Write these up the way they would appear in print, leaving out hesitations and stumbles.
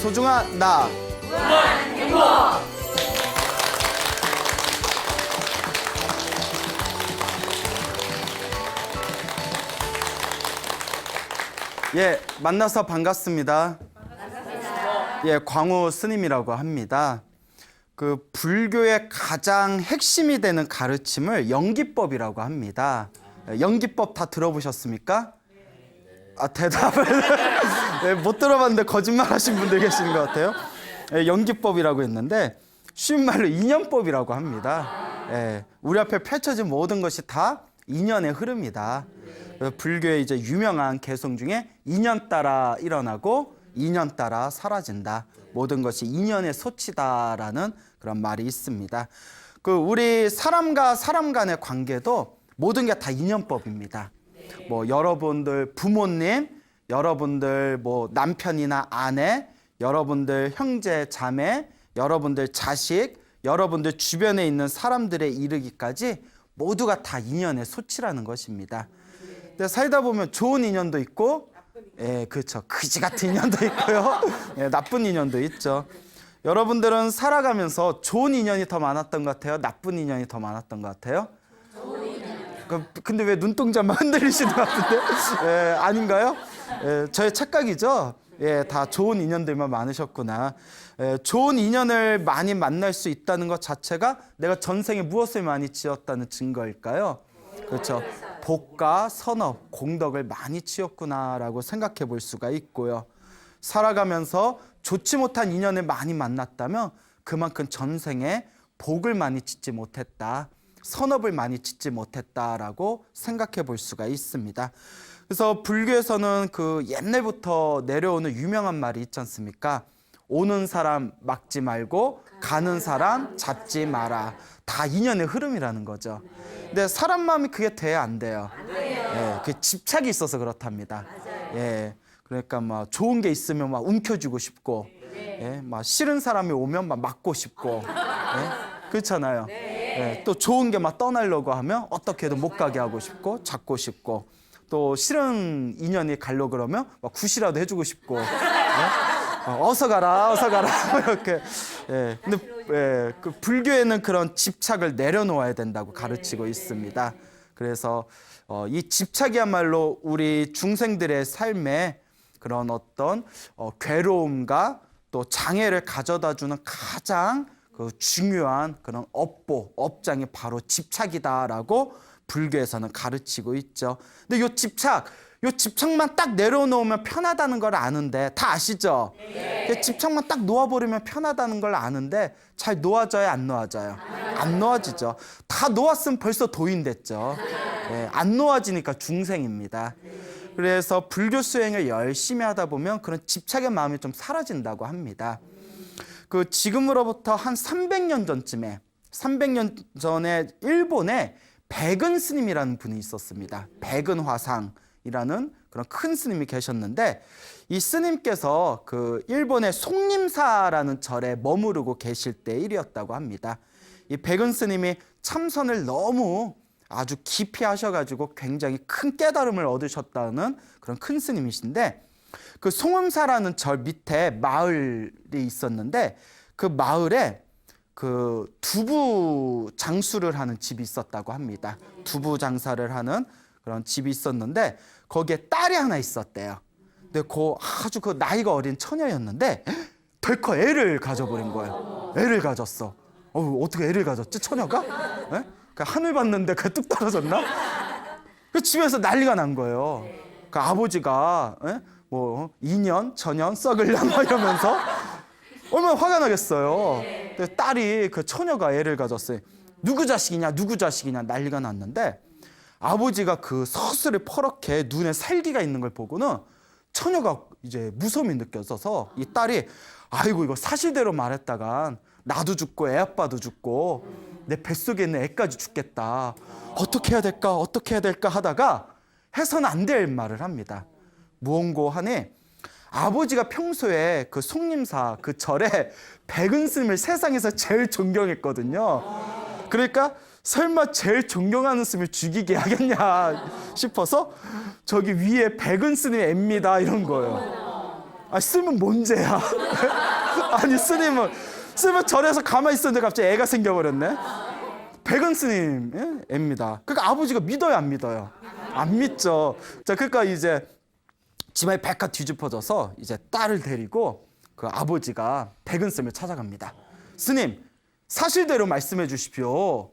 소중한 나. 무한 행복. 예, 만나서 반갑습니다. 예, 광우 스님이라고 합니다. 그 불교의 가장 핵심이 되는 가르침을 연기법이라고 합니다. 연기법 다 들어보셨습니까? 아, 대답을 네, 못 들어봤는데 거짓말하신 분들 계시는 것 같아요. 예, 연기법이라고 했는데 쉬운 말로 인연법이라고 합니다. 예, 우리 앞에 펼쳐진 모든 것이 다 인연의 흐름이다. 불교의 이제 유명한 개성 중에 인연 따라 일어나고 인연 따라 사라진다. 모든 것이 인연의 소치다라는 그런 말이 있습니다. 그 우리 사람과 사람 간의 관계도 모든 게 다 인연법입니다. 뭐 여러분들 부모님, 여러분들 뭐 남편이나 아내, 여러분들 형제 자매, 여러분들 자식, 여러분들 주변에 있는 사람들에 이르기까지 모두가 다 인연의 소치라는 것입니다. 근데 살다 보면 좋은 인연도 있고, 예, 그렇죠. 그지 같은 인연도 있고요. 예, 나쁜 인연도 있죠. 여러분들은 살아가면서 좋은 인연이 더 많았던 것 같아요? 나쁜 인연이 더 많았던 것 같아요? 좋은 인연. 근데 왜 눈동자만 흔들리시는 것 같은데? 예, 아닌가요? 예, 저의 착각이죠? 예, 다 좋은 인연들만 많으셨구나. 예, 좋은 인연을 많이 만날 수 있다는 것 자체가 내가 전생에 무엇을 많이 지었다는 증거일까요? 그렇죠. 복과 선업, 공덕을 많이 지었구나라고 생각해 볼 수가 있고요. 살아가면서 좋지 못한 인연을 많이 만났다면 그만큼 전생에 복을 많이 짓지 못했다, 선업을 많이 짓지 못했다라고 생각해 볼 수가 있습니다. 그래서 불교에서는 그 옛날부터 내려오는 유명한 말이 있지 않습니까? 오는 사람 막지 말고 가는 사람 잡지 마라. 다 인연의 흐름이라는 거죠. 근데 사람 마음이 그게 돼야 안 돼요. 예, 그 집착이 있어서 그렇답니다. 예, 그러니까 막 좋은 게 있으면 막 움켜쥐고 싶고, 예, 막 싫은 사람이 오면 막 맞고 싶고, 예, 그렇잖아요. 예, 또 좋은 게 막 떠나려고 하면 어떻게든 못 가게 하고 싶고, 잡고 싶고, 또 싫은 인연이 가려 그러면 막 굿이라도 해주고 싶고. 예? 어서 가라, 어서 가라. 이렇게. 예. 근데 예, 그 불교에는 그런 집착을 내려놓아야 된다고 가르치고 있습니다. 그래서 이 집착이야말로 우리 중생들의 삶에 그런 어떤 괴로움과 또 장애를 가져다주는 가장 그 중요한 그런 업장이 바로 집착이다라고 불교에서는 가르치고 있죠. 근데 요 집착만 딱 내려놓으면 편하다는 걸 아는데, 다 아시죠? 네. 집착만 딱 놓아버리면 편하다는 걸 아는데 잘 놓아져요, 안 놓아져요? 안 놓아지죠. 다 놓았으면 벌써 도인 됐죠. 네, 안 놓아지니까 중생입니다. 그래서 불교 수행을 열심히 하다 보면 그런 집착의 마음이 좀 사라진다고 합니다. 그 지금으로부터 한 300년 전쯤에, 300년 전에 일본에 백은 스님이라는 분이 있었습니다. 백은 화상이라는 그런 큰 스님이 계셨는데, 이 스님께서 그 일본의 속림사라는 절에 머무르고 계실 때 일이었다고 합니다. 이 백은 스님이 참선을 너무 아주 깊이 하셔가지고 굉장히 큰 깨달음을 얻으셨다는 그런 큰 스님이신데, 그 송음사라는 절 밑에 마을이 있었는데, 그 마을에 그 두부 장수를 하는 집이 있었다고 합니다. 두부 장사를 하는 그런 집이 있었는데 거기에 딸이 하나 있었대요. 근데 아주 그 나이가 어린 처녀였는데 덜컥 애를 가져버린 거예요. 애를 가졌어. 어떻게 애를 가졌지, 처녀가? 네? 하늘 봤는데 그게 뚝 떨어졌나? 그 집에서 난리가 난 거예요. 그 아버지가 뭐 2년, 전년, 썩을년 이러면서 얼마나 화가 나겠어요. 근데 딸이, 그 처녀가 애를 가졌어요. 누구 자식이냐, 누구 자식이냐 난리가 났는데, 아버지가 그 서슬을 퍼렇게 눈에 살기가 있는 걸 보고는 처녀가 이제 무서움이 느껴져서 이 딸이, 아이고 이거 사실대로 말했다간 나도 죽고 애 아빠도 죽고 내 뱃속에 있는 애까지 죽겠다. 어떻게 해야 될까, 어떻게 해야 될까 하다가 해서는 안 될 말을 합니다. 무언고 하니, 아버지가 평소에 그 속림사 그 절에 백은 스님을 세상에서 제일 존경했거든요. 그러니까 설마 제일 존경하는 스님을 죽이게 하겠냐 싶어서 저기 위에 백은 스님의 애입니다 이런 거예요. 스님은 뭔 죄야? 아니 스님은 절에서 가만히 있었는데 갑자기 애가 생겨버렸네. 백은 스님 애입니다. 그러니까 아버지가 믿어요, 안 믿어요? 안 믿죠. 자, 그러니까 이제 집안이 백화 뒤집어져서 이제 딸을 데리고 그 아버지가 백은 스님을 찾아갑니다. 스님, 사실대로 말씀해 주십시오.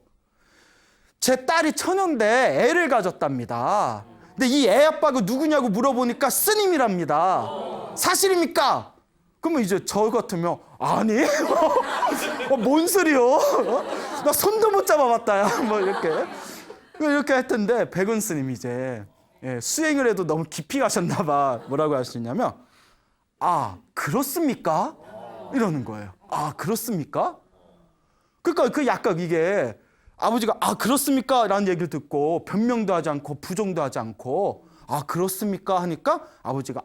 제 딸이 처녀인데 애를 가졌답니다. 근데 이 애 아빠가 누구냐고 물어보니까 스님이랍니다. 사실입니까? 그러면 이제 저 같으면 아니 뭔 소리요? 나 손도 못 잡아봤다야. 뭐 이렇게 할 텐데 백은 스님이 이제 수행을 해도 너무 깊이 가셨나 봐. 뭐라고 하시냐면 그렇습니까? 이러는 거예요. 그렇습니까? 그러니까 그 약간 이게 아버지가 그렇습니까? 라는 얘기를 듣고 변명도 하지 않고 부정도 하지 않고 그렇습니까? 하니까 아버지가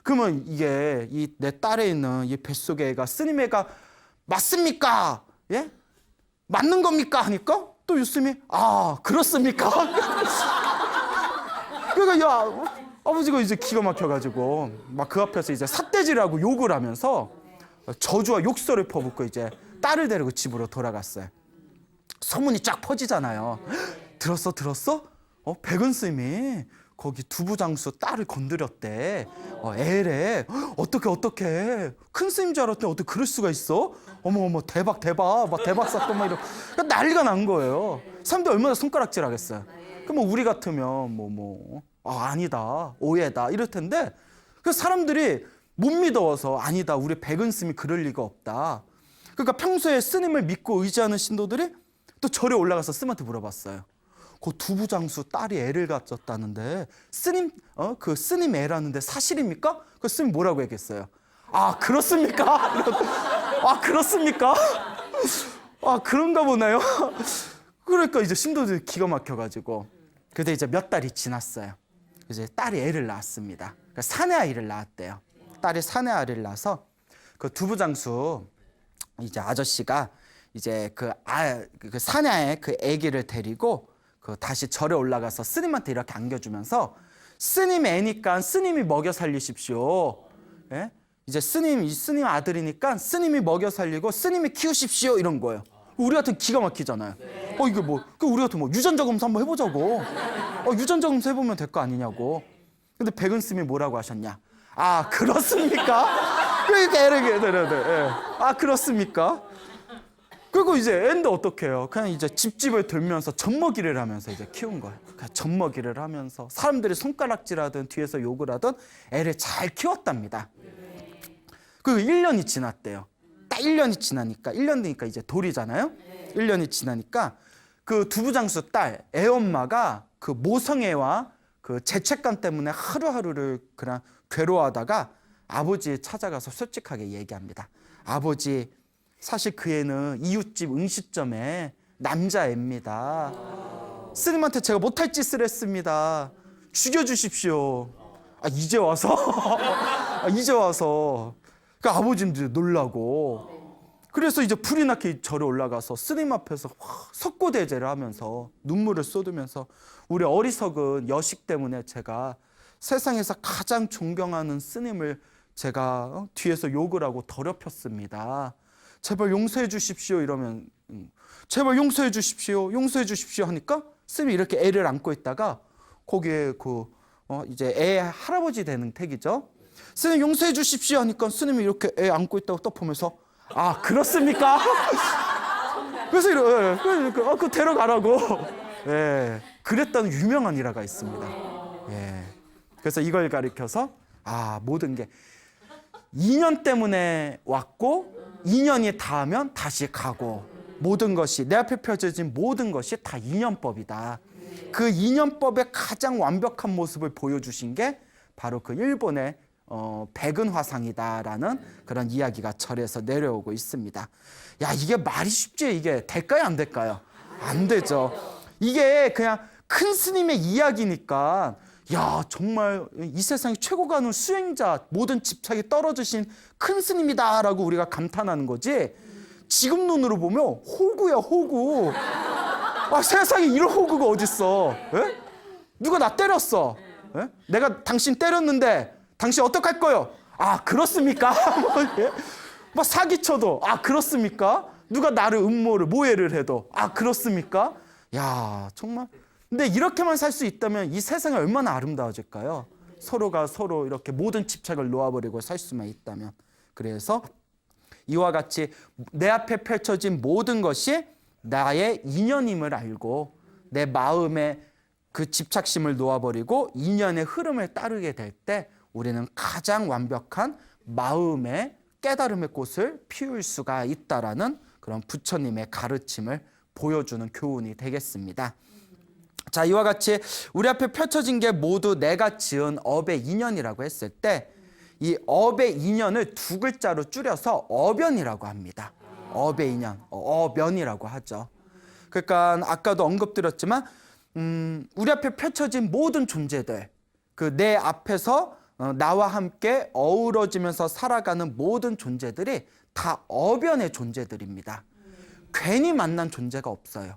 그러면 이게 이 내 딸에 있는 이 뱃속의 애가 스님 애가 맞습니까? 예? 맞는 겁니까? 하니까 또 유스님이 그렇습니까? 그러니까 아버지가 이제 기가 막혀가지고 막 그 앞에서 이제 삿대질하고 욕을 하면서 저주와 욕설을 퍼붓고 이제 딸을 데리고 집으로 돌아갔어요. 소문이 쫙 퍼지잖아요. 들었어? 백은 스님이 거기 두부장수 딸을 건드렸대. 애래. 어떻게 큰 스님인 줄 알았더니 어떻게 그럴 수가 있어? 어머 대박 막 대박 사건 막 그러니까 난리가 난 거예요. 사람들 얼마나 손가락질 하겠어요. 그럼 우리 같으면 아니다 오해다 이럴 텐데 그 사람들이 못 믿어서 아니다 우리 백은 스님이 그럴 리가 없다. 그러니까 평소에 스님을 믿고 의지하는 신도들이 또 절에 올라가서 스님한테 물어봤어요. 그 두부장수 딸이 애를 가졌다는데 스님 그 스님 애라는데 사실입니까? 그 스님 뭐라고 얘기했어요? 그렇습니까? 그렇습니까? 그런가 보나요? 그러니까 이제 신도들이 기가 막혀가지고 그때 이제 몇 달이 지났어요. 이제 딸이 애를 낳았습니다. 그러니까 사내 아이를 낳았대요. 딸이 사내 아이를 낳아서 그 두부장수 이제 아저씨가 이제 그 사내의 그 아기를 데리고 다시 절에 올라가서 스님한테 이렇게 안겨주면서 스님 애니까 스님이 먹여 살리십시오. 예? 이제 스님 아들이니까 스님이 먹여 살리고 스님이 키우십시오 이런 거예요. 우리 같은 기가 막히잖아요. 이게 우리 같은 유전자 검사 한번 해보자고. 유전자 검사 해보면 될 거 아니냐고. 근데 백은 스님이 뭐라고 하셨냐? 그렇습니까? 그러니까 애를 그렇습니까? 그리고 이제 애인데 어떻게 해요? 그냥 이제 집집을 돌면서 젖먹이를 하면서 이제 키운 거예요. 그냥 젖먹이를 하면서 사람들이 손가락질하든 뒤에서 욕을 하든 애를 잘 키웠답니다. 그리고 1년이 지났대요. 딱 1년이 지나니까 1년 되니까 이제 돌이잖아요. 1년이 지나니까 그 두부장수 딸 애엄마가 그 모성애와 그 죄책감 때문에 하루하루를 그냥 괴로워하다가 아버지 찾아가서 솔직하게 얘기합니다. 아버지 사실 그 애는 이웃집 음식점에 남자애입니다. 스님한테 제가 못할 짓을 했습니다. 죽여주십시오. 이제 와서? 이제 와서. 그러니까 아버지는 이제 놀라고. 그래서 이제 불이 나게 절에 올라가서 스님 앞에서 석고대죄를 하면서 눈물을 쏟으면서 우리 어리석은 여식 때문에 제가 세상에서 가장 존경하는 스님을 제가 뒤에서 욕을 하고 더럽혔습니다. 제발 용서해 주십시오 이러면 제발 용서해 주십시오 하니까 스님이 이렇게 애를 안고 있다가 거기에 이제 애 할아버지 되는 택이죠. 스님 용서해 주십시오 하니까 스님이 이렇게 애 안고 있다고 또 보면서 그렇습니까? 그래서 그 데려가라고. 그랬다는 유명한 일화가 있습니다. 그래서 이걸 가리켜서 모든 게 2년 때문에 왔고 2년이 닿으면 다시 가고 모든 것이 내 앞에 펼쳐진 모든 것이 다 인연법이다. 그 인연법의 가장 완벽한 모습을 보여주신 게 바로 그 일본의 백은화상이다라는 그런 이야기가 절에서 내려오고 있습니다. 이게 말이 쉽지 이게 될까요 안 될까요? 안 되죠. 이게 그냥 큰 스님의 이야기니까 정말 이 세상에 최고 가는 수행자 모든 집착이 떨어지신 큰 스님이다라고 우리가 감탄하는 거지 지금 눈으로 보면 호구야 호구. 세상에 이런 호구가 어딨어. 누가 나 때렸어. 내가 당신 때렸는데 당신 어떡할 거요? 아, 그렇습니까? 뭐, 예? 막 사기쳐도 아, 그렇습니까? 누가 나를 음모를 모해를 해도 아, 그렇습니까? 야, 정말. 근데 이렇게만 살 수 있다면 이 세상이 얼마나 아름다워질까요? 서로가 서로 이렇게 모든 집착을 놓아버리고 살 수만 있다면. 그래서 이와 같이 내 앞에 펼쳐진 모든 것이 나의 인연임을 알고 내 마음에 그 집착심을 놓아버리고 인연의 흐름을 따르게 될 때 우리는 가장 완벽한 마음의 깨달음의 꽃을 피울 수가 있다라는 그런 부처님의 가르침을 보여주는 교훈이 되겠습니다. 자, 이와 같이 우리 앞에 펼쳐진 게 모두 내가 지은 업의 인연이라고 했을 때 이 업의 인연을 두 글자로 줄여서 어변이라고 합니다. 업의 인연, 어변이라고 하죠. 그러니까 아까도 언급드렸지만 우리 앞에 펼쳐진 모든 존재들, 그 내 앞에서 나와 함께 어우러지면서 살아가는 모든 존재들이 다 어변의 존재들입니다. 괜히 만난 존재가 없어요.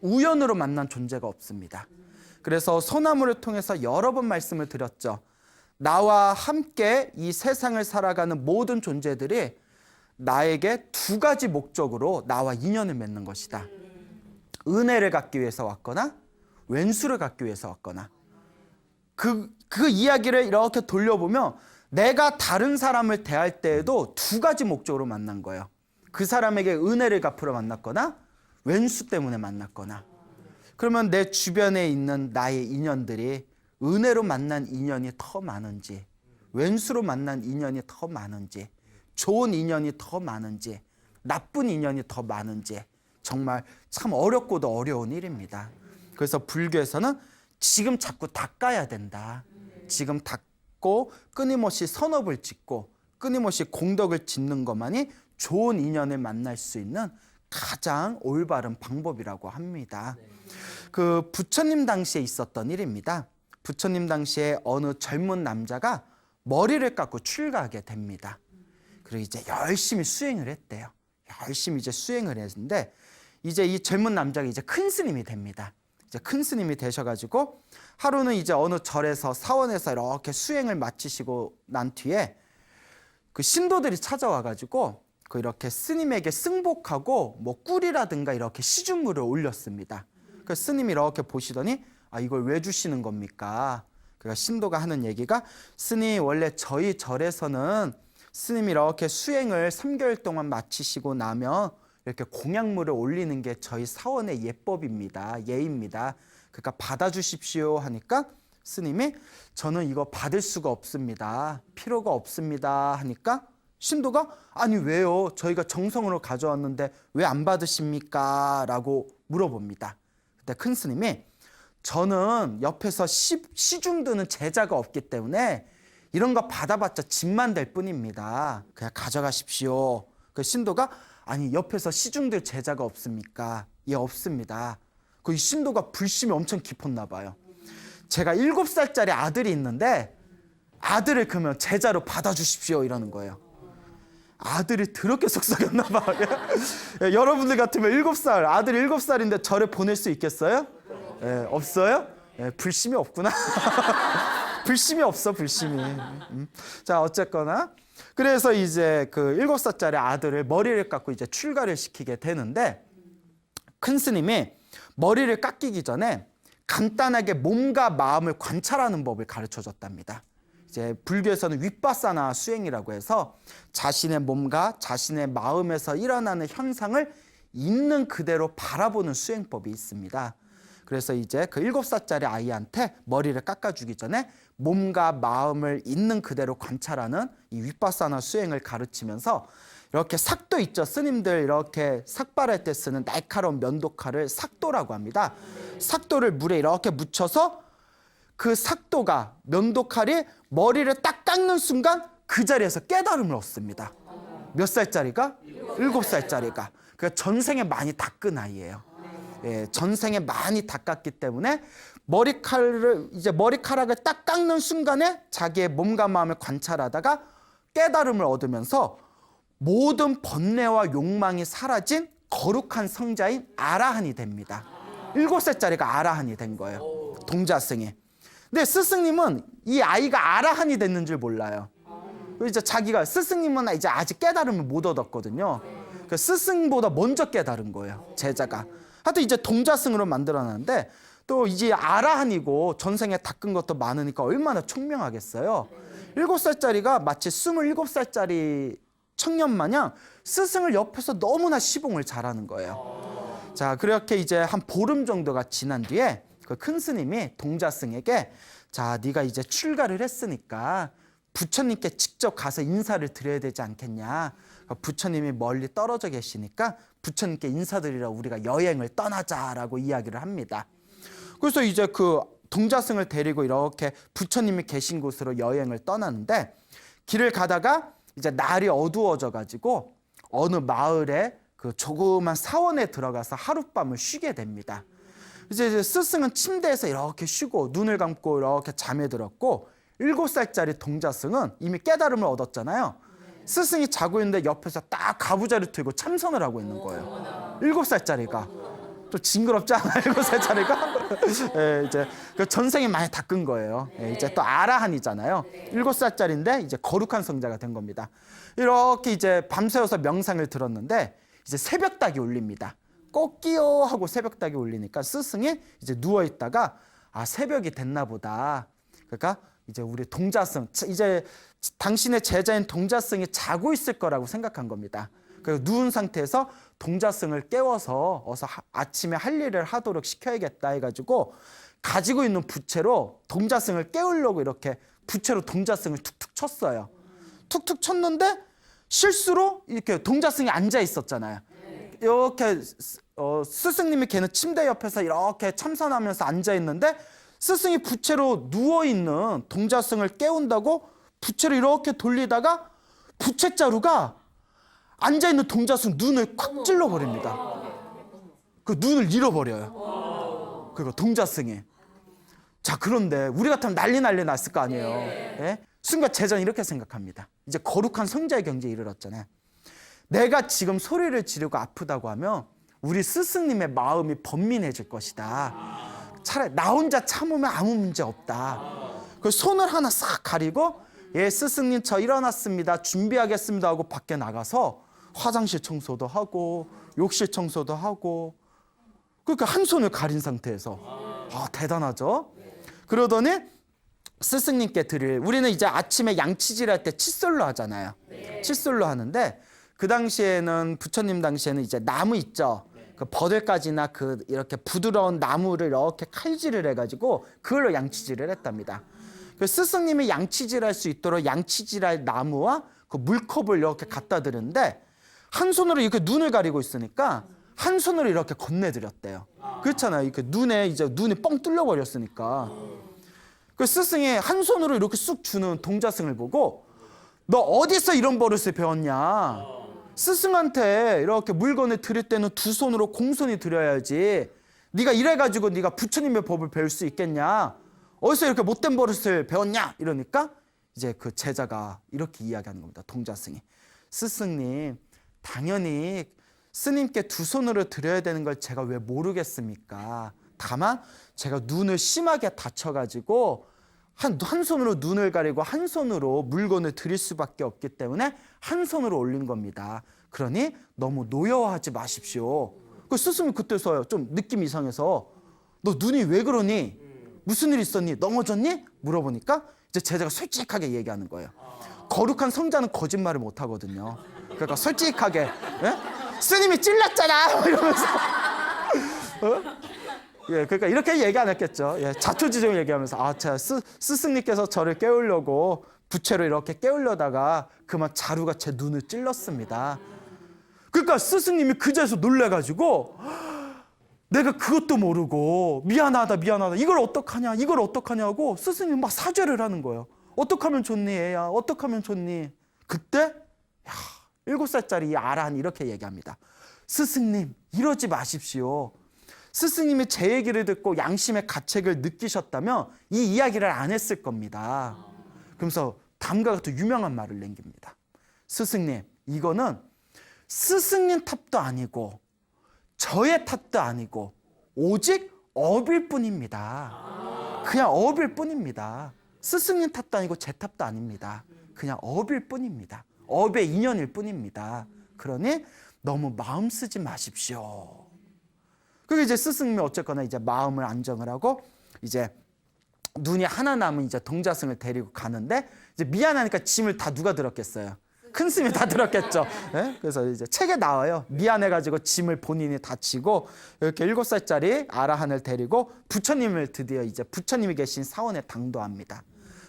우연으로 만난 존재가 없습니다. 그래서 소나무를 통해서 여러 번 말씀을 드렸죠. 나와 함께 이 세상을 살아가는 모든 존재들이 나에게 두 가지 목적으로 나와 인연을 맺는 것이다. 은혜를 갖기 위해서 왔거나 왼수를 갖기 위해서 왔거나. 그 이야기를 이렇게 돌려보면 내가 다른 사람을 대할 때에도 두 가지 목적으로 만난 거예요. 그 사람에게 은혜를 갚으러 만났거나 왼수 때문에 만났거나. 그러면 내 주변에 있는 나의 인연들이 은혜로 만난 인연이 더 많은지 왼수로 만난 인연이 더 많은지 좋은 인연이 더 많은지 나쁜 인연이 더 많은지 정말 참 어렵고도 어려운 일입니다. 그래서 불교에서는 지금 자꾸 닦아야 된다. 지금 닦고 끊임없이 선업을 짓고 끊임없이 공덕을 짓는 것만이 좋은 인연을 만날 수 있는 가장 올바른 방법이라고 합니다. 그 부처님 당시에 있었던 일입니다. 부처님 당시에 어느 젊은 남자가 머리를 깎고 출가하게 됩니다. 그리고 이제 열심히 수행을 했대요. 열심히 이제 수행을 했는데 이제 이 젊은 남자가 이제 큰 스님이 됩니다. 이제 큰 스님이 되셔가지고 하루는 이제 어느 절에서 사원에서 이렇게 수행을 마치시고 난 뒤에 그 신도들이 찾아와가지고 그 이렇게 스님에게 승복하고 뭐 꿀이라든가 이렇게 시중물을 올렸습니다. 그 스님이 이렇게 보시더니 아, 이걸 왜 주시는 겁니까? 그러니까 신도가 하는 얘기가 스님 원래 저희 절에서는 스님이 이렇게 수행을 3개월 동안 마치시고 나면 이렇게 공약물을 올리는 게 저희 사원의 예법입니다. 예입니다. 그러니까 받아주십시오 하니까 스님이 저는 이거 받을 수가 없습니다. 필요가 없습니다 하니까 신도가 아니 왜요? 저희가 정성으로 가져왔는데 왜 안 받으십니까? 라고 물어봅니다. 그때 큰 스님이 저는 옆에서 시중 드는 제자가 없기 때문에 이런 거 받아봤자 짐만 될 뿐입니다. 그냥 가져가십시오. 그 신도가 아니 옆에서 시중 들 제자가 없습니까? 예, 없습니다. 그 신도가 불심이 엄청 깊었나 봐요. 제가 7살짜리 아들이 있는데 아들을 그러면 제자로 받아주십시오 이러는 거예요. 아들이 더럽게 속삭였나 봐요. 여러분들 같으면 7살 아들이 7살인데 절에 보낼 수 있겠어요? 예, 없어요? 예, 불심이 없구나. 불심이 없어, 불심이. 자, 어쨌거나 그래서 이제 그 7살짜리 아들을 머리를 깎고 이제 출가를 시키게 되는데 큰 스님이 머리를 깎이기 전에 간단하게 몸과 마음을 관찰하는 법을 가르쳐 줬답니다. 이제 불교에서는 윗바사나 수행이라고 해서 자신의 몸과 자신의 마음에서 일어나는 현상을 있는 그대로 바라보는 수행법이 있습니다. 그래서 이제 그 7살짜리 아이한테 머리를 깎아주기 전에 몸과 마음을 있는 그대로 관찰하는 이 윗바사나 수행을 가르치면서 이렇게 삭도 있죠. 스님들 이렇게 삭발할 때 쓰는 날카로운 면도칼을 삭도라고 합니다. 삭도를 물에 이렇게 묻혀서 그 삭도가 면도칼이 머리를 딱 깎는 순간 그 자리에서 깨달음을 얻습니다. 몇 살짜리가? 7살짜리가. 그러니까 전생에 많이 닦은 아이예요. 예, 전생에 많이 닦았기 때문에 머리카락을 딱 깎는 순간에 자기의 몸과 마음을 관찰하다가 깨달음을 얻으면서 모든 번뇌와 욕망이 사라진 거룩한 성자인 아라한이 됩니다. 7살짜리가 아라한이 된 거예요. 동자승이. 근데 스승님은 이 아이가 아라한이 됐는 줄 몰라요. 이제 자기가 스승님은 이제 아직 깨달음을 못 얻었거든요. 그 스승보다 먼저 깨달은 거예요, 제자가. 하여튼 이제 동자승으로 만들어놨는데 또 이제 아라한이고 전생에 닦은 것도 많으니까 얼마나 총명하겠어요. 7살짜리가 마치 27살짜리 청년 마냥 스승을 옆에서 너무나 시봉을 잘하는 거예요. 자, 그렇게 이제 한 보름 정도가 지난 뒤에 그 큰 스님이 동자승에게 자, 네가 이제 출가를 했으니까 부처님께 직접 가서 인사를 드려야 되지 않겠냐. 부처님이 멀리 떨어져 계시니까 부처님께 인사드리러 우리가 여행을 떠나자라고 이야기를 합니다. 그래서 이제 그 동자승을 데리고 이렇게 부처님이 계신 곳으로 여행을 떠나는데 길을 가다가 이제 날이 어두워져 가지고 어느 마을에 그 조그만 사원에 들어가서 하룻밤을 쉬게 됩니다. 이제 스승은 침대에서 이렇게 쉬고 눈을 감고 이렇게 잠에 들었고 7살짜리 동자승은 이미 깨달음을 얻었잖아요. 스승이 자고 있는데 옆에서 딱 가부좌를 들고 참선을 하고 있는 거예요. 7살짜리가. 좀 징그럽지 않아요? 7살짜리가? 예, 이제 그 전생이 많이 닦은 거예요. 예, 이제 또 아라한이잖아요. 7살짜리인데 이제 거룩한 성자가 된 겁니다. 이렇게 이제 밤새워서 명상을 들었는데 이제 새벽닭이 울립니다. 꺾이요 하고 새벽닭이 울리니까 스승이 이제 누워 있다가 아, 새벽이 됐나 보다. 그러니까 이제 우리 동자승, 이제 당신의 제자인 동자승이 자고 있을 거라고 생각한 겁니다. 그래서 누운 상태에서 동자승을 깨워서 어서 아침에 할 일을 하도록 시켜야겠다 해가지고 가지고 있는 부채로 동자승을 깨우려고 이렇게 부채로 동자승을 툭툭 쳤어요. 툭툭 쳤는데 실수로 이렇게 동자승이 앉아 있었잖아요. 이렇게 스승님이 걔는 침대 옆에서 이렇게 참선하면서 앉아 있는데 스승이 부채로 누워있는 동자승을 깨운다고 부채를 이렇게 돌리다가 부채자루가 앉아있는 동자승 눈을 콱 찔러버립니다. 그 눈을 잃어버려요. 그리고 동자승이. 자, 그런데 우리 같으면 난리 났을 거 아니에요. 예? 순간 제자는 이렇게 생각합니다. 이제 거룩한 성자의 경지에 이르렀잖아요. 내가 지금 소리를 지르고 아프다고 하면 우리 스승님의 마음이 번민해질 것이다. 차라리 나 혼자 참으면 아무 문제 없다. 그 손을 하나 싹 가리고 예, 스승님 저 일어났습니다. 준비하겠습니다 하고 밖에 나가서 화장실 청소도 하고 욕실 청소도 하고 그러니까 한 손을 가린 상태에서 아, 대단하죠? 그러더니 스승님께 드릴 우리는 이제 아침에 양치질 할 때 칫솔로 하잖아요. 칫솔로 하는데 그 당시에는 부처님 당시에는 이제 나무 있죠. 그 버들가지나 그 이렇게 부드러운 나무를 이렇게 칼질을 해가지고 그걸로 양치질을 했답니다. 그 스승님이 양치질할 수 있도록 양치질할 나무와 그 물컵을 이렇게 갖다 드는데 한 손으로 이렇게 눈을 가리고 있으니까 한 손으로 이렇게 건네드렸대요. 그렇잖아요. 이렇게 눈에 이제 눈이 뻥 뚫려 버렸으니까. 그 스승이 한 손으로 이렇게 쑥 주는 동자승을 보고 너 어디서 이런 버릇을 배웠냐? 스승한테 이렇게 물건을 드릴 때는 두 손으로 공손히 드려야지. 네가 이래가지고 네가 부처님의 법을 배울 수 있겠냐? 어디서 이렇게 못된 버릇을 배웠냐? 이러니까 이제 그 제자가 이렇게 이야기하는 겁니다. 동자승이. 스승님, 당연히 스님께 두 손으로 드려야 되는 걸 제가 왜 모르겠습니까? 다만 제가 눈을 심하게 다쳐가지고 한 손으로 눈을 가리고 한 손으로 물건을 드릴 수밖에 없기 때문에 한 손으로 올린 겁니다. 그러니 너무 노여워하지 마십시오. 그 스승이 그때서야 좀 느낌이 이상해서 너 눈이 왜 그러니? 무슨 일 있었니? 넘어졌니? 물어보니까 이제 제자가 솔직하게 얘기하는 거예요. 거룩한 성자는 거짓말을 못 하거든요. 그러니까 솔직하게 예? 스님이 찔렀잖아 이러면서 예, 그러니까 이렇게 얘기 안 했겠죠. 예, 자초지종 얘기하면서 아, 제가 스승님께서 저를 깨우려고 부채로 이렇게 깨우려다가 그만 자루가 제 눈을 찔렀습니다. 그러니까 스승님이 그 자리에서 놀래가지고 내가 그것도 모르고 미안하다 이걸 어떡하냐고 스승님이 막 사죄를 하는 거예요. 어떡하면 좋니 애야, 어떡하면 좋니. 그때 7살짜리 이 아라한이 이렇게 얘기합니다. 스승님 이러지 마십시오. 스승님이 제 얘기를 듣고 양심의 가책을 느끼셨다면 이 이야기를 안 했을 겁니다. 그러면서 다음과 같은 유명한 말을 남깁니다. 스승님, 이거는 스승님 탓도 아니고 저의 탓도 아니고 오직 업일 뿐입니다. 그냥 업일 뿐입니다. 스승님 탓도 아니고 제 탓도 아닙니다. 그냥 업일 뿐입니다. 업의 인연일 뿐입니다. 그러니 너무 마음 쓰지 마십시오. 그게 이제 스승님이 어쨌거나 이제 마음을 안정을 하고 이제 눈이 하나 남은 이제 동자승을 데리고 가는데 이제 미안하니까 짐을 다 누가 들었겠어요? 큰 스님이 다 들었겠죠. 네? 그래서 이제 책에 나와요. 미안해가지고 짐을 본인이 다 지고 이렇게 7살짜리 아라한을 데리고 부처님을 드디어 이제 부처님이 계신 사원에 당도합니다.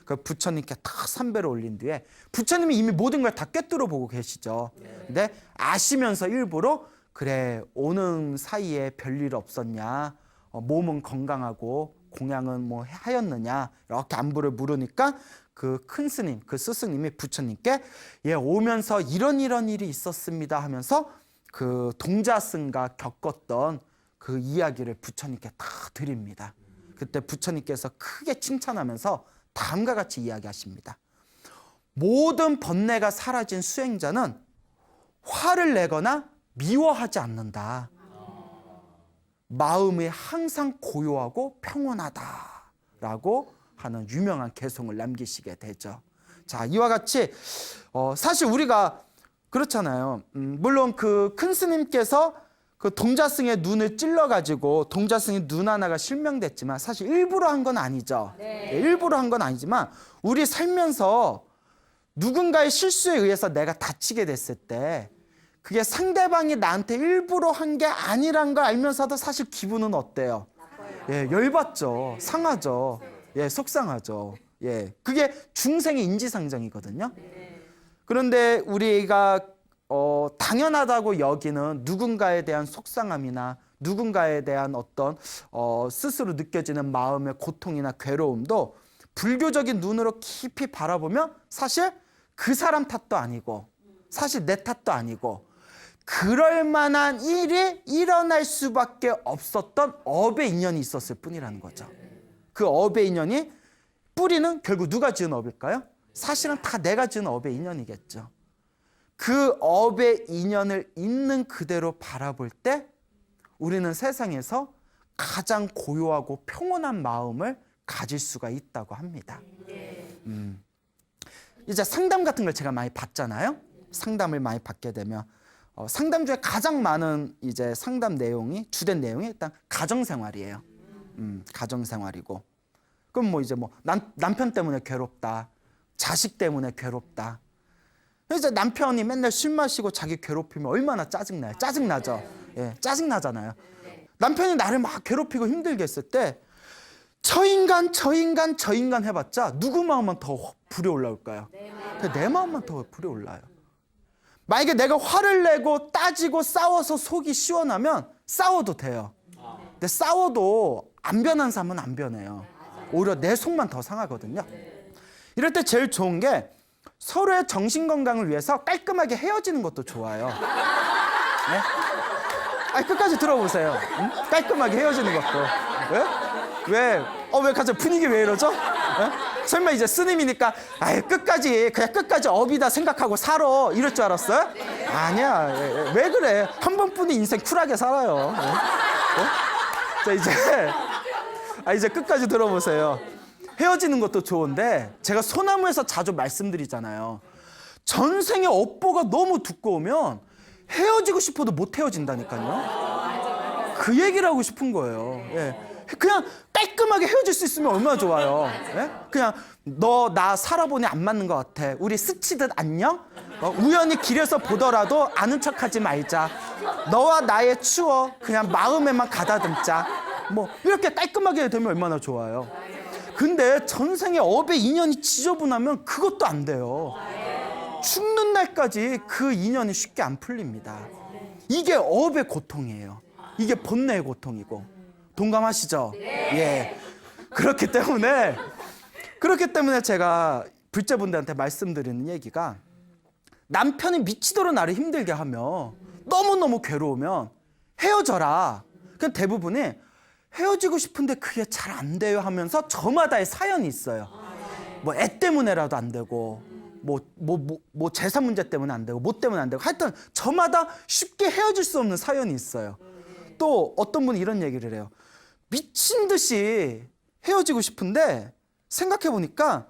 그 부처님께 탁 삼배를 올린 뒤에 부처님이 이미 모든 걸 다 꿰뚫어 보고 계시죠. 근데 아시면서 일부러 그래 오는 사이에 별일 없었냐, 몸은 건강하고 공양은 뭐 하였느냐 이렇게 안부를 물으니까 그 큰 스님, 그 스승님이 부처님께 예 오면서 이런 일이 있었습니다 하면서 그 동자승과 겪었던 그 이야기를 부처님께 다 드립니다. 그때 부처님께서 크게 칭찬하면서 다음과 같이 이야기하십니다. 모든 번뇌가 사라진 수행자는 화를 내거나 미워하지 않는다. 마음이 항상 고요하고 평온하다라고 하는 유명한 개송을 남기시게 되죠. 자, 이와 같이 사실 우리가 그렇잖아요. 물론 그 큰 스님께서 그 동자승의 눈을 찔러가지고 동자승의 눈 하나가 실명됐지만 사실 일부러 한 건 아니죠. 네. 일부러 한 건 아니지만 우리 살면서 누군가의 실수에 의해서 내가 다치게 됐을 때 그게 상대방이 나한테 일부러 한 게 아니란 걸 알면서도 사실 기분은 어때요? 예, 열받죠. 상하죠. 예, 속상하죠. 예, 그게 중생의 인지상정이거든요. 그런데 우리가 당연하다고 여기는 누군가에 대한 속상함이나 누군가에 대한 어떤 스스로 느껴지는 마음의 고통이나 괴로움도 불교적인 눈으로 깊이 바라보면 사실 그 사람 탓도 아니고 사실 내 탓도 아니고 그럴 만한 일이 일어날 수밖에 없었던 업의 인연이 있었을 뿐이라는 거죠. 그 업의 인연이 뿌리는 결국 누가 지은 업일까요? 사실은 다 내가 지은 업의 인연이겠죠. 그 업의 인연을 있는 그대로 바라볼 때 우리는 세상에서 가장 고요하고 평온한 마음을 가질 수가 있다고 합니다. 이제 상담 같은 걸 제가 많이 받잖아요. 상담을 많이 받게 되면 상담 중에 가장 많은 이제 상담 내용이 주된 내용이 일단 가정생활이에요. 가정생활이고 그럼 뭐 이제 뭐 남편 때문에 괴롭다, 자식 때문에 괴롭다. 이제 남편이 맨날 술 마시고 자기 괴롭히면 얼마나 짜증나요? 짜증나죠. 예, 짜증나잖아요. 남편이 나를 막 괴롭히고 힘들게 했을 때 저 인간 해봤자 누구 마음만 더 불이 올라올까요? 내 마음만 더 불이 올라요. 만약에 내가 화를 내고 따지고 싸워서 속이 시원하면 싸워도 돼요. 근데 싸워도 안 변한 사람은 안 변해요. 오히려 내 속만 더 상하거든요. 이럴 때 제일 좋은 게 서로의 정신건강을 위해서 깔끔하게 헤어지는 것도 좋아요. 네? 아니, 끝까지 들어보세요. 응? 깔끔하게 헤어지는 것도. 왜? 왜 갑자기 분위기 왜 이러죠? 네? 설마 이제 스님이니까 그냥 끝까지 업이다 생각하고 살아 이럴 줄 알았어요? 아니야. 왜 그래? 한 번뿐인 인생 쿨하게 살아요. 자, 이제 끝까지 들어보세요. 헤어지는 것도 좋은데 제가 소나무에서 자주 말씀드리잖아요. 전생의 업보가 너무 두꺼우면 헤어지고 싶어도 못 헤어진다니까요. 그 얘기를 하고 싶은 거예요. 예. 그냥 깔끔하게 헤어질 수 있으면 얼마나 좋아요. 예? 그냥 너 나 살아보니 안 맞는 것 같아. 우리 스치듯 안녕? 우연히 길에서 보더라도 아는 척하지 말자. 너와 나의 추억 그냥 마음에만 가다듬자. 뭐 이렇게 깔끔하게 되면 얼마나 좋아요. 근데 전생의 업의 인연이 지저분하면 그것도 안 돼요. 죽는 날까지 그 인연이 쉽게 안 풀립니다. 이게 업의 고통이에요. 이게 번뇌의 고통이고. 동감하시죠? 예. 그렇기 때문에 제가 불자분들한테 말씀드리는 얘기가 남편이 미치도록 나를 힘들게 하며 너무너무 괴로우면 헤어져라. 그냥 대부분이 헤어지고 싶은데 그게 잘 안 돼요 하면서 저마다의 사연이 있어요. 뭐 애 때문에라도 안 되고 뭐 재산 문제 때문에 안 되고 뭐 때문에 안 되고 하여튼 저마다 쉽게 헤어질 수 없는 사연이 있어요. 또 어떤 분이 이런 얘기를 해요. 미친 듯이 헤어지고 싶은데 생각해 보니까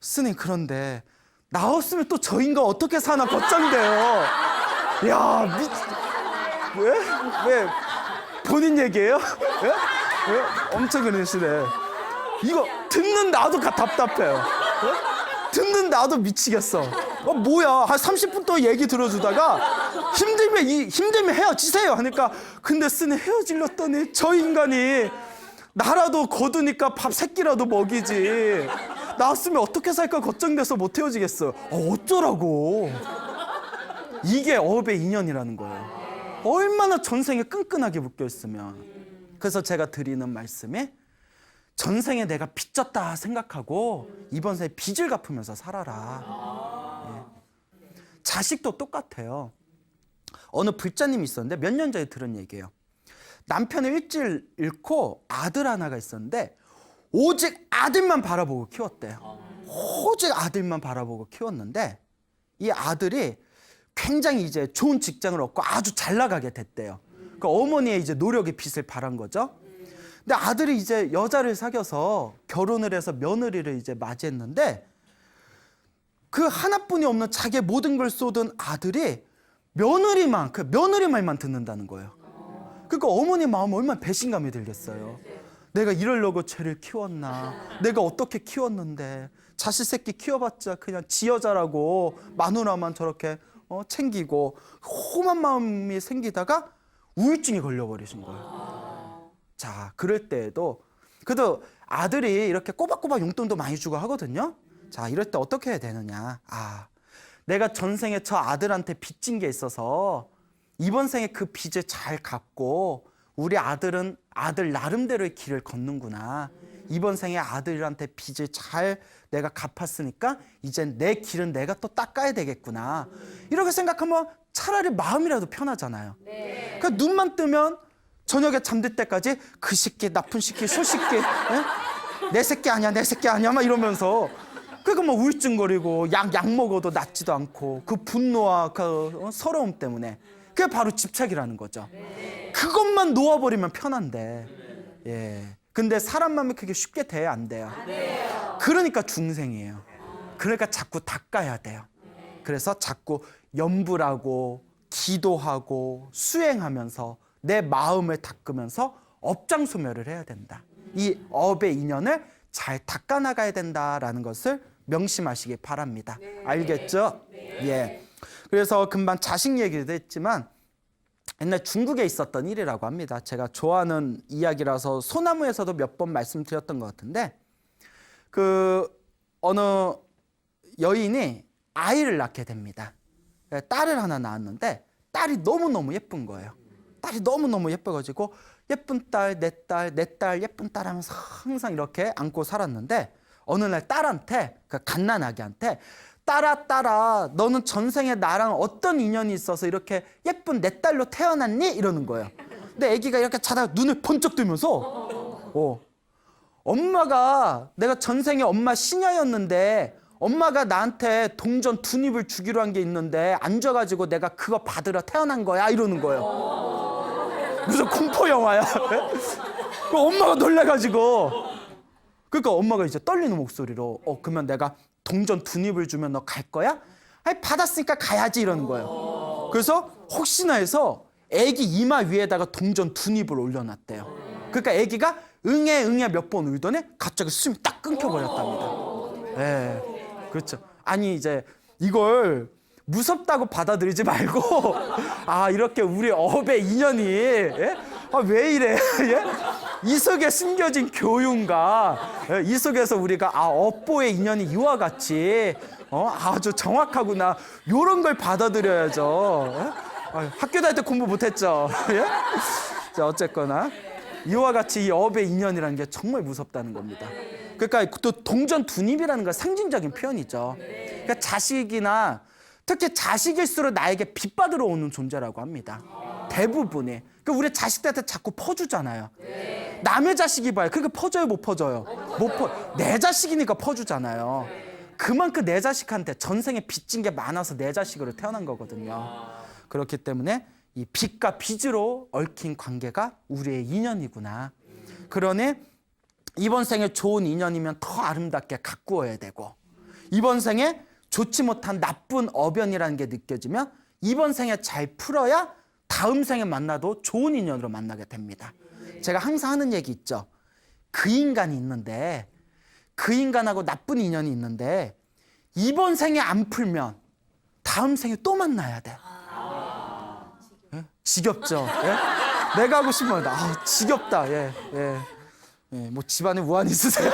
스님 그런데 나 없으면 또 저 인간 어떻게 사나 걱정돼요. 야, 왜? 본인 얘기예요? 왜? 엄청 그러시네. 이거 듣는 나도 답답해요. 듣는 나도 미치겠어. 뭐야? 한 30분 동안 얘기 들어주다가 힘들면 헤어지세요 하니까 근데 쓰니 헤어질렀더니 저 인간이 나라도 거두니까 밥 3끼라도 먹이지. 나왔으면 어떻게 살까 걱정돼서 못 헤어지겠어요. 어쩌라고. 이게 어업의 인연이라는 거예요. 얼마나 전생에 끈끈하게 묶여있으면. 그래서 제가 드리는 말씀이 전생에 내가 빚졌다 생각하고 이번 생에 빚을 갚으면서 살아라. 예. 자식도 똑같아요. 어느 불자님이 있었는데 몇 년 전에 들은 얘기예요. 남편을 일찍 잃고 아들 하나가 있었는데 오직 아들만 바라보고 키웠대요. 오직 아들만 바라보고 키웠는데 이 아들이 굉장히 이제 좋은 직장을 얻고 아주 잘 나가게 됐대요. 그러니까 어머니의 이제 노력의 빛을 발한 거죠. 근데 아들이 이제 여자를 사귀어서 결혼을 해서 며느리를 이제 맞이했는데 그 하나뿐이 없는 자기의 모든 걸 쏟은 아들이 며느리 말만 듣는다는 거예요. 그러니까 어머니 마음은 얼마나 배신감이 들겠어요. 내가 이러려고 쟤를 키웠나? 내가 어떻게 키웠는데 자식 새끼 키워봤자 그냥 지 여자라고 마누라만 저렇게 챙기고 험한 마음이 생기다가 우울증이 걸려버리신 거예요. 자, 그럴 때에도 그래도 아들이 이렇게 꼬박꼬박 용돈도 많이 주고 하거든요. 자, 이럴 때 어떻게 해야 되느냐? 내가 전생에 저 아들한테 빚진 게 있어서 이번 생에 그 빚을 잘 갚고 우리 아들은 아들 나름대로의 길을 걷는구나. 이번 생에 아들한테 빚을 잘 내가 갚았으니까 이젠 내 길은 내가 또 닦아야 되겠구나. 이렇게 생각하면 차라리 마음이라도 편하잖아요. 그러니까 눈만 뜨면 저녁에 잠들 때까지 그 새끼 나쁜 새끼 소새끼 내 새끼 아니야 내 새끼 아니야 막 이러면서 그러니까 뭐 우울증거리고 약 먹어도 낫지도 않고 그 분노와 그 서러움 때문에 그게 바로 집착이라는 거죠. 그것만 놓아버리면 편한데 예. 근데 사람 마음이 그게 쉽게 돼야 안 돼요. 그러니까 중생이에요. 그러니까 자꾸 닦아야 돼요. 그래서 자꾸 염불하고 기도하고 수행하면서 내 마음을 닦으면서 업장소멸을 해야 된다. 이 업의 인연을 잘 닦아나가야 된다라는 것을 명심하시기 바랍니다. 알겠죠? 예. 그래서 금방 자식 얘기도 했지만 옛날 중국에 있었던 일이라고 합니다. 제가 좋아하는 이야기라서 소나무에서도 몇 번 말씀드렸던 것 같은데 그 어느 여인이 아이를 낳게 됩니다. 딸을 하나 낳았는데 딸이 너무너무 예쁜 거예요. 딸이 너무너무 예뻐가지고 예쁜 딸, 내 딸, 내 딸, 예쁜 딸 하면서 항상 이렇게 안고 살았는데 어느 날 딸한테, 그 갓난아기한테 딸아, 너는 전생에 나랑 어떤 인연이 있어서 이렇게 예쁜 내 딸로 태어났니? 이러는 거예요. 근데 아기가 이렇게 자다가 눈을 번쩍 뜨면서 엄마가 내가 전생에 엄마 시녀였는데 엄마가 나한테 동전 2입을 주기로 한 게 있는데 안 줘가지고 내가 그거 받으러 태어난 거야 이러는 거예요. 무슨 공포 영화야? 그 엄마가 놀래가지고 그러니까 엄마가 이제 떨리는 목소리로 그러면 내가 동전 2입을 주면 너 갈 거야? 아니 받았으니까 가야지 이러는 거예요. 그래서 혹시나 해서 애기 이마 위에다가 동전 2입을 올려놨대요. 그러니까 애기가 응애 몇 번 울더니 갑자기 숨이 딱 끊겨버렸답니다. 네, 그렇죠. 아니 이제 이걸 무섭다고 받아들이지 말고 이렇게 우리 업의 인연이 왜 이래? 이 속에 숨겨진 교훈과 이 속에서 우리가 업보의 인연이 이와 같이 아주 정확하구나 이런 걸 받아들여야죠. 학교 다닐 때 공부 못했죠. 자, 어쨌거나 이와 같이 이 업의 인연이라는 게 정말 무섭다는 겁니다. 그러니까 또 동전 2입이라는 건 상징적인 표현이죠. 그러니까 자식이나 특히 자식일수록 나에게 빚 받으러 오는 존재라고 합니다. 대부분이. 그러니까 우리 자식들한테 자꾸 퍼주잖아요. 남의 자식이 봐요. 그렇게 퍼줘요, 못 퍼줘요? 내 자식이니까 퍼주잖아요. 그만큼 내 자식한테 전생에 빚진 게 많아서 내 자식으로 태어난 거거든요. 그렇기 때문에 이 빚과 빚으로 얽힌 관계가 우리의 인연이구나. 그러니 이번 생에 좋은 인연이면 더 아름답게 가꾸어야 되고 이번 생에 좋지 못한 나쁜 어변이라는 게 느껴지면 이번 생에 잘 풀어야 다음 생에 만나도 좋은 인연으로 만나게 됩니다. 제가 항상 하는 얘기 있죠. 그 인간이 있는데, 그 인간하고 나쁜 인연이 있는데 이번 생에 안 풀면 다음 생에 또 만나야 돼. 예? 지겹죠? 예? 내가 하고 싶은 말, 지겹다. 예, 예. 예, 뭐 집안에 우환 있으세요?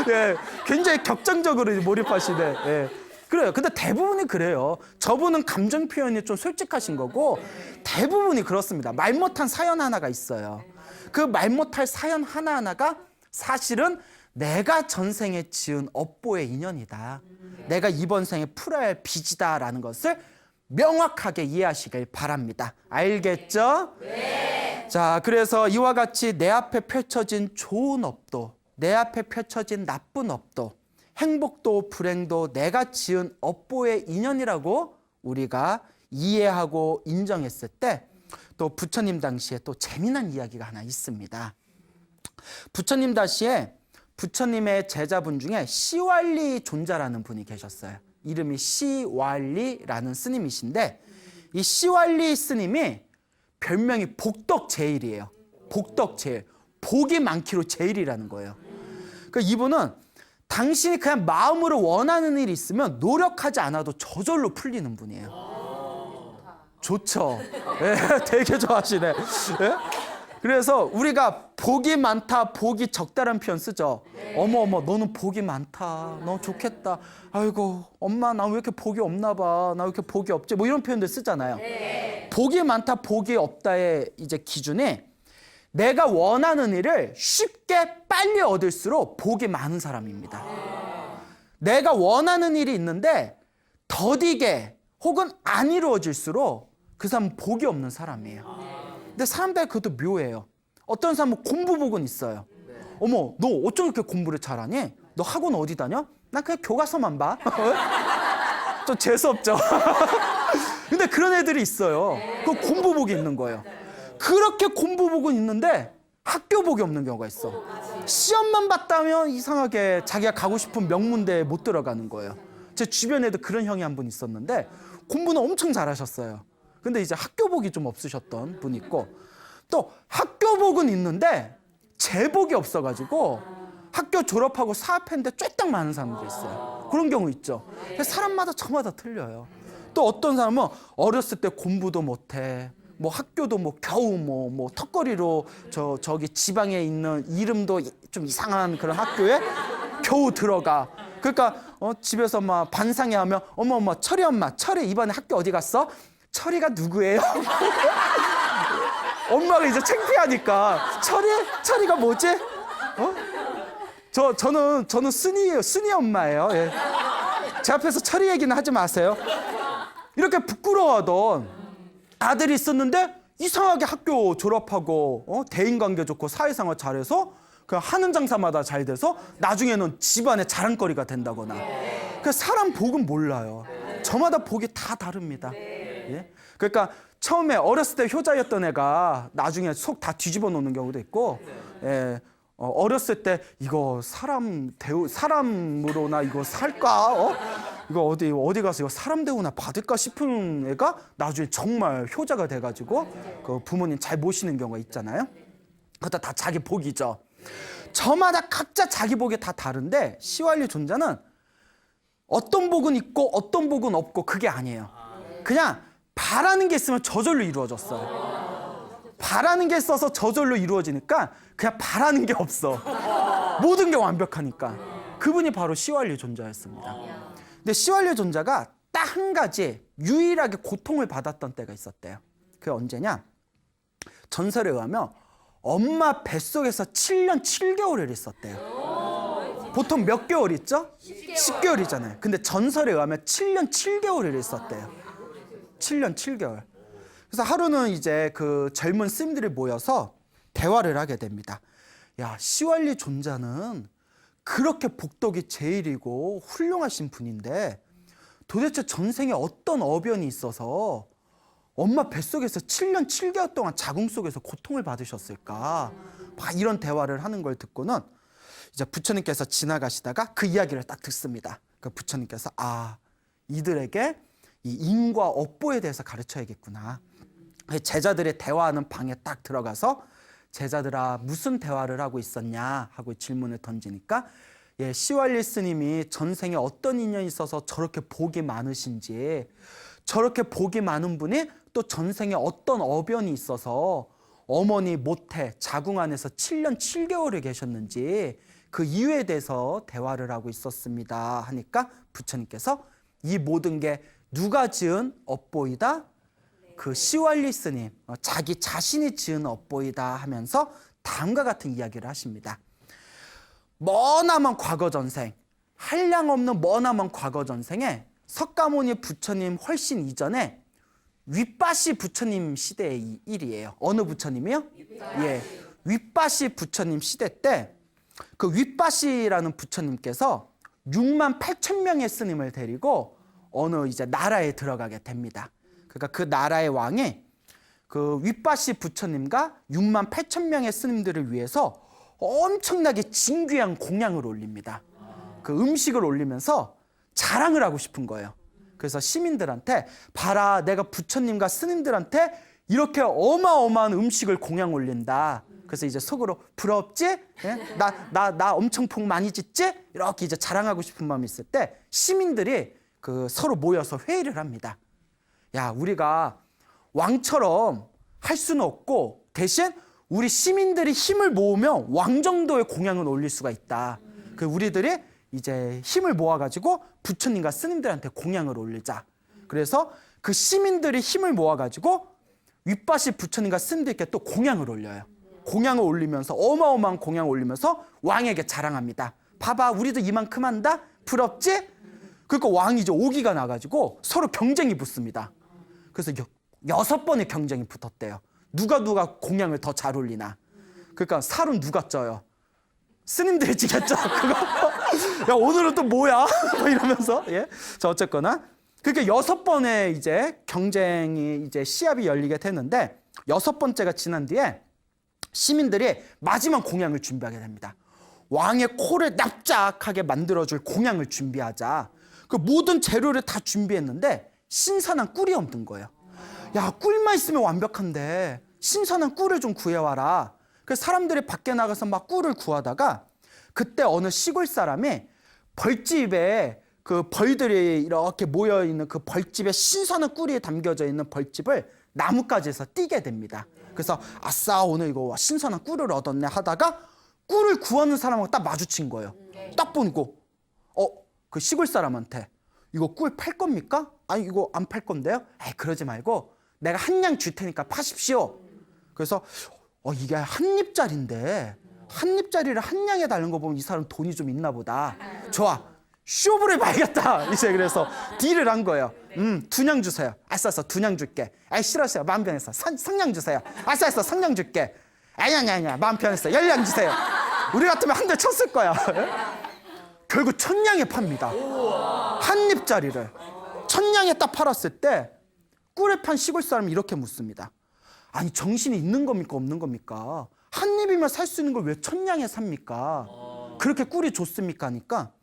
예, 굉장히 격정적으로 몰입하시네. 예. 그래요. 근데 대부분이 그래요. 저분은 감정 표현이 좀 솔직하신 거고 대부분이 그렇습니다. 말 못한 사연 하나가 있어요. 그 말 못할 사연 하나하나가 사실은 내가 전생에 지은 업보의 인연이다. 내가 이번 생에 풀어야 할 빚이다라는 것을 명확하게 이해하시길 바랍니다. 알겠죠? 네. 자, 그래서 이와 같이 내 앞에 펼쳐진 좋은 업도, 내 앞에 펼쳐진 나쁜 업도, 행복도 불행도 내가 지은 업보의 인연이라고 우리가 이해하고 인정했을 때 또 부처님 당시에 또 재미난 이야기가 하나 있습니다. 부처님 당시에 부처님의 제자분 중에 시왈리 존자라는 분이 계셨어요. 이름이 시왈리라는 스님이신데 이 시왈리 스님이 별명이 복덕제일이에요. 복덕제일. 복이 많기로 제일이라는 거예요. 그러니까 이분은 당신이 그냥 마음으로 원하는 일이 있으면 노력하지 않아도 저절로 풀리는 분이에요. 좋죠. 예, 되게 좋아하시네. 예? 그래서 우리가 복이 많다, 복이 적다라는 표현 쓰죠. 어머, 너는 복이 많다. 너 좋겠다. 아이고, 엄마, 나 왜 이렇게 복이 없나 봐. 나 왜 이렇게 복이 없지? 뭐 이런 표현들 쓰잖아요. 복이 많다, 복이 없다의 이제 기준이 내가 원하는 일을 쉽게 빨리 얻을수록 복이 많은 사람입니다. 내가 원하는 일이 있는데 더디게 혹은 안 이루어질수록 그 사람은 복이 없는 사람이에요. 근데 사람들이 그것도 묘해요. 어떤 사람은 공부복은 있어요. 어머, 너 어쩜 이렇게 공부를 잘하니? 너 학원 어디 다녀? 난 그냥 교과서만 봐. 좀 재수없죠? 근데 그런 애들이 있어요. 그 공부복이 있는 거예요. 그렇게 공부복은 있는데 학교복이 없는 경우가 있어. 시험만 봤다면 이상하게 자기가 가고 싶은 명문대에 못 들어가는 거예요. 제 주변에도 그런 형이 한 분 있었는데 공부는 엄청 잘하셨어요. 근데 이제 학교복이 좀 없으셨던 분이 있고 또 학교복은 있는데 재복이 없어가지고 학교 졸업하고 사업했는데 쬐딱 많은 사람도 있어요. 그런 경우 있죠. 사람마다 저마다 틀려요. 또 어떤 사람은 어렸을 때 공부도 못해. 뭐 학교도 뭐 겨우 뭐 턱걸이로 저기 지방에 있는 이름도 좀 이상한 그런 학교에 겨우 들어가. 그러니까 집에서 막 반상회 하면 어머 철이 엄마, 철이 이번에 학교 어디 갔어? 철이가 누구예요? 엄마가 이제 창피하니까 철이가 뭐지? 저는 순이에요. 순이 엄마예요. 예. 제 앞에서 철이 얘기는 하지 마세요. 이렇게 부끄러워하던 아들이 있었는데 이상하게 학교 졸업하고 대인관계 좋고 사회생활 잘해서 그냥 하는 장사마다 잘 돼서 나중에는 집안의 자랑거리가 된다거나. 그 사람 복은 몰라요. 저마다 복이 다 다릅니다. 예? 그러니까 처음에 어렸을 때 효자였던 애가 나중에 속 다 뒤집어 놓는 경우도 있고, 예. 어렸을 때 이거 사람으로나 이거 살까? 이거 어디 가서 이거 사람 대우나 받을까 싶은 애가 나중에 정말 효자가 돼가지고 그 부모님 잘 모시는 경우가 있잖아요. 그것도 다 자기 복이죠. 저마다 각자 자기 복이 다 다른데 시왈리 존자는 어떤 복은 있고 어떤 복은 없고 그게 아니에요. 그냥 바라는 게 있으면 저절로 이루어졌어요. 바라는 게 있어서 저절로 이루어지니까 그냥 바라는 게 없어. 모든 게 완벽하니까. 그분이 바로 시왈리 존자였습니다. 근데 시왈리 존자가 딱 한 가지 유일하게 고통을 받았던 때가 있었대요. 그게 언제냐? 전설에 의하면 엄마 뱃속에서 7년 7개월을 있었대요. 보통 몇 개월 있죠? 10개월이잖아요. 근데 전설에 의하면 7년 7개월을 있었대요. 7년 7개월. 그래서 하루는 이제 그 젊은 스님들이 모여서 대화를 하게 됩니다. 야, 시왈리 존자는 그렇게 복덕이 제일이고 훌륭하신 분인데 도대체 전생에 어떤 어변이 있어서 엄마 뱃속에서 7년 7개월 동안 자궁 속에서 고통을 받으셨을까? 막 이런 대화를 하는 걸 듣고는 이제 부처님께서 지나가시다가 그 이야기를 딱 듣습니다. 그 부처님께서 이들에게 이 인과 업보에 대해서 가르쳐야겠구나. 제자들의 대화하는 방에 딱 들어가서 제자들아 무슨 대화를 하고 있었냐 하고 질문을 던지니까 시왈리 스님이 전생에 어떤 인연이 있어서 저렇게 복이 많으신지, 저렇게 복이 많은 분이 또 전생에 어떤 어변이 있어서 어머니 모태 자궁 안에서 7년 7개월을 계셨는지 그 이유에 대해서 대화를 하고 있었습니다 하니까 부처님께서 이 모든 게 누가 지은 업보이다? 그 시왈리 스님, 자기 자신이 지은 업보이다 하면서 다음과 같은 이야기를 하십니다. 머나먼 과거 전생, 한량없는 머나먼 과거 전생에 석가모니 부처님 훨씬 이전에 윗바시 부처님 시대의 일이에요. 어느 부처님이요? 윗바시 부처님 시대 때 그 윗바시라는 부처님께서 6만 8천 명의 스님을 데리고 어느 이제 나라에 들어가게 됩니다. 그러니까 그 나라의 왕이 그 윗바시 부처님과 6만 8천 명의 스님들을 위해서 엄청나게 진귀한 공양을 올립니다. 그 음식을 올리면서 자랑을 하고 싶은 거예요. 그래서 시민들한테 봐라, 내가 부처님과 스님들한테 이렇게 어마어마한 음식을 공양 올린다. 그래서 이제 속으로 부럽지? 예? 나 엄청 복 많이 짓지? 이렇게 이제 자랑하고 싶은 마음이 있을 때 시민들이 그 서로 모여서 회의를 합니다. 야, 우리가 왕처럼 할 수는 없고 대신 우리 시민들이 힘을 모으면 왕 정도의 공양을 올릴 수가 있다. 그 우리들이 이제 힘을 모아가지고 부처님과 스님들한테 공양을 올리자. 그래서 그 시민들이 힘을 모아가지고 윗바시 부처님과 스님들께 또 공양을 올려요. 공양을 올리면서 어마어마한 공양을 올리면서 왕에게 자랑합니다. 봐봐, 우리도 이만큼 한다? 부럽지? 그러니까 왕이 이제 오기가 나가지고 서로 경쟁이 붙습니다. 그래서 6번의 경쟁이 붙었대요. 누가 공양을 더 잘 올리나. 그러니까 살은 누가 쪄요? 스님들이 찌겠죠. 그거. 야, 오늘은 또 뭐야? 이러면서. 예. 자, 어쨌거나. 그러니까 6번의 이제 경쟁이 이제 시합이 열리게 되는데 6번째가 지난 뒤에 시민들이 마지막 공양을 준비하게 됩니다. 왕의 코를 납작하게 만들어줄 공양을 준비하자. 그 모든 재료를 다 준비했는데 신선한 꿀이 없는 거예요. 야, 꿀만 있으면 완벽한데 신선한 꿀을 좀 구해와라. 그래서 사람들이 밖에 나가서 막 꿀을 구하다가 그때 어느 시골 사람이 벌집에 그 벌들이 이렇게 모여있는 그 벌집에 신선한 꿀이 담겨져 있는 벌집을 나뭇가지에서 띄게 됩니다. 그래서 아싸, 오늘 이거 신선한 꿀을 얻었네 하다가 꿀을 구하는 사람하고 딱 마주친 거예요. 딱 보고 그 시골 사람한테 이거 꿀 팔 겁니까? 아니, 이거 안 팔 건데요? 에이, 그러지 말고 내가 한 냥 줄 테니까 파십시오. 그래서 이게 한 입짜리인데 한 입짜리를 한 냥에 달는 거 보면 이 사람 돈이 좀 있나 보다. 좋아, 쇼부를 봐야겠다. 이제 그래서 딜을 한 거예요. 2냥 주세요. 아싸, 2냥 줄게. 아이, 싫었어요. 마음 편했어. 3냥 주세요. 아싸, 3냥 줄게. 아니야, 마음 편했어. 10냥 주세요. 우리 같으면 한 대 쳤을 거야. 결국 1000냥에 팝니다. 한 입짜리를 1000냥에 딱 팔았을 때 꿀을 판 시골 사람이 이렇게 묻습니다. 아니, 정신이 있는 겁니까 없는 겁니까? 한 입이면 살 수 있는 걸 왜 1000냥에 삽니까? 그렇게 꿀이 좋습니까? 하니까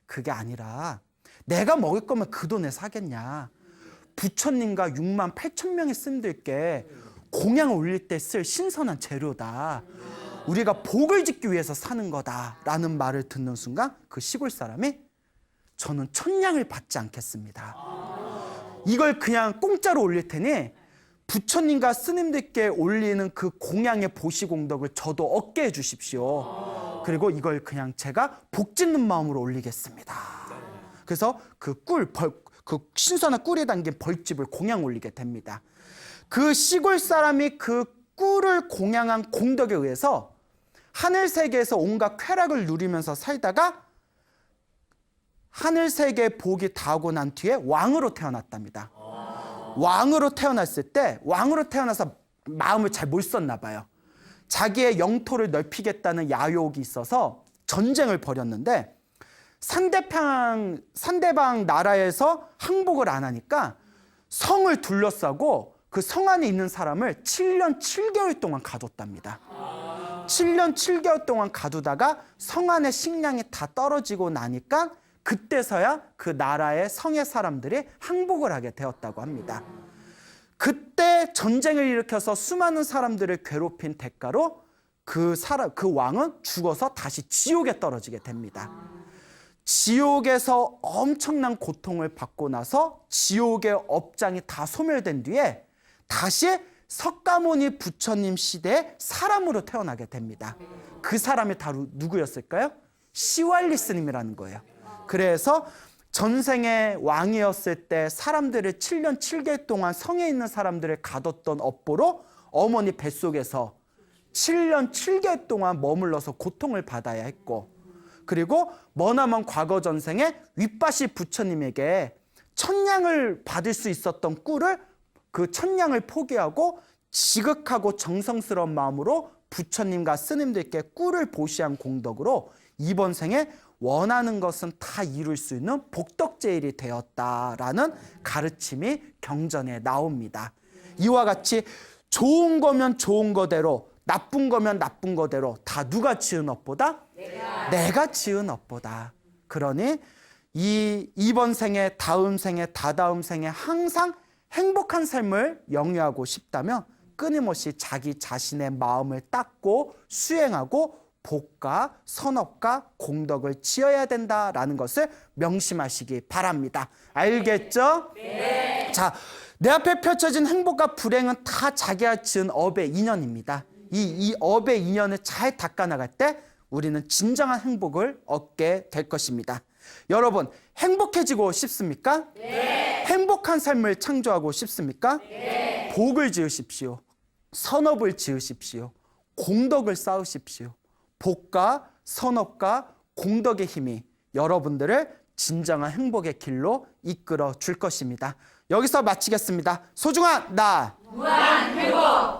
그게 아니라 내가 먹을 거면 그 돈에 사겠냐. 부처님과 6만 8천 명의 스님들께 공양을 올릴 때 쓸 신선한 재료다. 우리가 복을 짓기 위해서 사는 거다라는 말을 듣는 순간 그 시골 사람이 저는 1000냥을 받지 않겠습니다. 이걸 그냥 공짜로 올릴 테니 부처님과 스님들께 올리는 그 공양의 보시공덕을 저도 얻게 해주십시오. 그리고 이걸 그냥 제가 복 짓는 마음으로 올리겠습니다. 그래서 그 신선한 꿀에 담긴 벌집을 공양 올리게 됩니다. 그 시골 사람이 그 꿀을 공양한 공덕에 의해서 하늘세계에서 온갖 쾌락을 누리면서 살다가 하늘세계의 복이 닿고 난 뒤에 왕으로 태어났답니다. 왕으로 태어났을 때 왕으로 태어나서 마음을 잘 못 썼나 봐요. 자기의 영토를 넓히겠다는 야욕이 있어서 전쟁을 벌였는데 상대방 나라에서 항복을 안 하니까 성을 둘러싸고 그 성 안에 있는 사람을 7년 7개월 동안 가뒀답니다. 7년 7개월 동안 가두다가 성 안의 식량이 다 떨어지고 나니까 그때서야 그 나라의 성의 사람들이 항복을 하게 되었다고 합니다. 그때 전쟁을 일으켜서 수많은 사람들을 괴롭힌 대가로 그 왕은 죽어서 다시 지옥에 떨어지게 됩니다. 지옥에서 엄청난 고통을 받고 나서 지옥의 업장이 다 소멸된 뒤에 다시 석가모니 부처님 시대의 사람으로 태어나게 됩니다. 그 사람이 다 누구였을까요? 시왈리 스님이라는 거예요. 그래서 전생에 왕이었을 때 사람들을 7년 7개월 동안 성에 있는 사람들을 가뒀던 업보로 어머니 뱃속에서 7년 7개월 동안 머물러서 고통을 받아야 했고, 그리고 머나먼 과거 전생에 윗바시 부처님에게 천냥을 받을 수 있었던 꿀을 그 천냥을 포기하고 지극하고 정성스러운 마음으로 부처님과 스님들께 꿀을 보시한 공덕으로 이번 생에 원하는 것은 다 이룰 수 있는 복덕제일이 되었다라는 가르침이 경전에 나옵니다. 이와 같이 좋은 거면 좋은 거대로, 나쁜 거면 나쁜 거대로 다 누가 지은 업보다? 내가 지은 업보다. 그러니 이번 생에, 다음 생에, 다다음 생에 항상 행복한 삶을 영위하고 싶다면 끊임없이 자기 자신의 마음을 닦고 수행하고 복과 선업과 공덕을 지어야 된다라는 것을 명심하시기 바랍니다. 알겠죠? 네. 자, 내 앞에 펼쳐진 행복과 불행은 다 자기가 지은 업의 인연입니다. 이 업의 인연을 잘 닦아나갈 때 우리는 진정한 행복을 얻게 될 것입니다. 여러분, 행복해지고 싶습니까? 네. 행복한 삶을 창조하고 싶습니까? 네. 복을 지으십시오. 선업을 지으십시오. 공덕을 쌓으십시오. 복과 선업과 공덕의 힘이 여러분들을 진정한 행복의 길로 이끌어 줄 것입니다. 여기서 마치겠습니다. 소중한 나, 무한 행복!